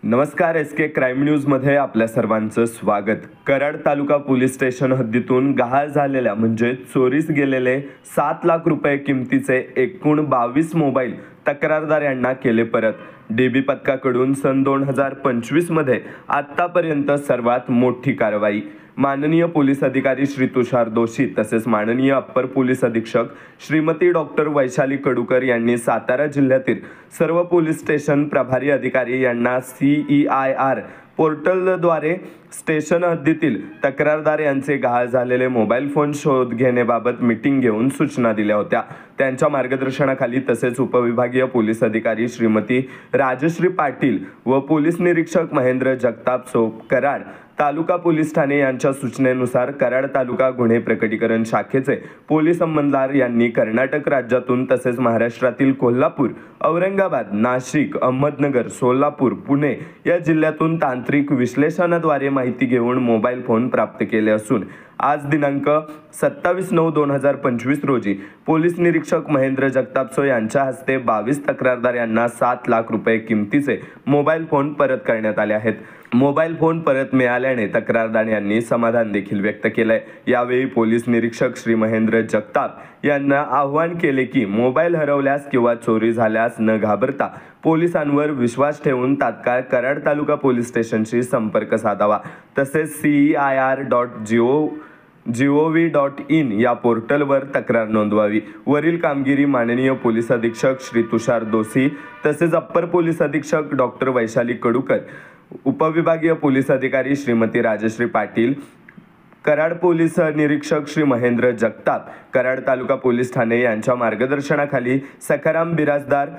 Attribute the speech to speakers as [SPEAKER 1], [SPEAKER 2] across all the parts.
[SPEAKER 1] नमस्कार, SK crime न्यूजमध्ये आपल्या सर्वांचं स्वागत। कराड तालुका पोलीस स्टेशन हद्दीतून गहाळ झालेल्या म्हणजे चोरीस गेलेले 7 लाख रुपये किमतीचे एकूण 22 मोबाईल तक्रारदार यांना केले परत। DB पथकाकडून सन 2025 मध्ये आतापर्यंत सर्वात मोठी कारवाई। माननीय पोलीस अधिकारी श्री तुषार दोशी तसेच माननीय अप्पर पोलीस अधीक्षक श्रीमती डॉक्टर वैशाली कडूकर यांनी सातारा जिल्ह्यातील सर्व पोलीस स्टेशन प्रभारी अधिकारी यांना CEIR पोर्टलद्वारे स्टेशन हद्दीतील तक्रारदार यांचे गहाळ झालेले मोबाईल फोन शोध घेण्याबाबत मीटिंग घेऊन सूचना दिल्या होत्या। त्यांच्या मार्गदर्शनाखाली तसेच उपविभागीय पोलीस अधिकारी श्रीमती राजश्री पाटील व पोलीस निरीक्षक महेंद्र जगताप सोप कराड तालुका पोलीस ठाणे यांच्या सूचनेनुसार कराड तालुका गुन्हे प्रकटीकरण शाखेचे पोलीस अंमलदार यांनी कर्नाटक राज्यातून तसेच महाराष्ट्रातील कोल्हापूर, औरंगाबाद, नाशिक, अहमदनगर, सोलापूर, पुणे या जिल्ह्यातून तांत्रिक विश्लेषणाद्वारे माहिती घेऊन मोबाईल फोन प्राप्त केले असून आज दिनांक 27/9/2025 रोजी पोलीस निरीक्षक महेंद्र जगतापसो यांच्या हस्ते 22 तक्रारदार यांना 7 लाख रुपये किमतीचे मोबाईल फोन परत करण्यात आले आहेत। मोबाईल फोन परत मिळाल्याने तक्रारदार यांनी समाधान देखील व्यक्त केले। यावेळी पोलीस निरीक्षक श्री महेंद्र जगताप यांना आवाहन केले की मोबाईल हरवल्यास किंवा चोरी झाल्यास न घाबरता पोलिसांवर विश्वास ठेवून तात्काळ कराड तालुका पोलीस स्टेशनशी संपर्क साधावा। तसेच CEIR.gov.in या पोर्टलवर तक्रार नोंदवावी। वरील कामगिरी माननीय पोलीस अधीक्षक श्री तुषार दोशी तसेच अप्पर पोलीस अधीक्षक डॉक्टर वैशाली कडूकर, उपविभागीय पोलीस अधिकारी श्रीमती राजश्री पाटील, कराड पोलीस निरीक्षक श्री महेंद्र जगताप, कराड तालुका पोलीस ठाणे यांच्या मार्गदर्शनाखाली सखाराम बिराजदार,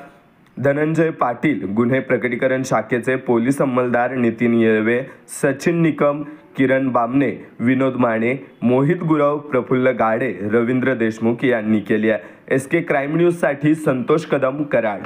[SPEAKER 1] धनंजय पाटील, गुन्हे प्रकटीकरण शाखेचे पोलीस अंमलदार नितीन येळवे, सचिन निकम, किरण बामणे, विनोद माने, मोहित गुरव, प्रफुल्ल गाडे, रवींद्र देशमुख यांनी केली आहे। SK क्राईम न्यूज साठी संतोष कदम, कराड।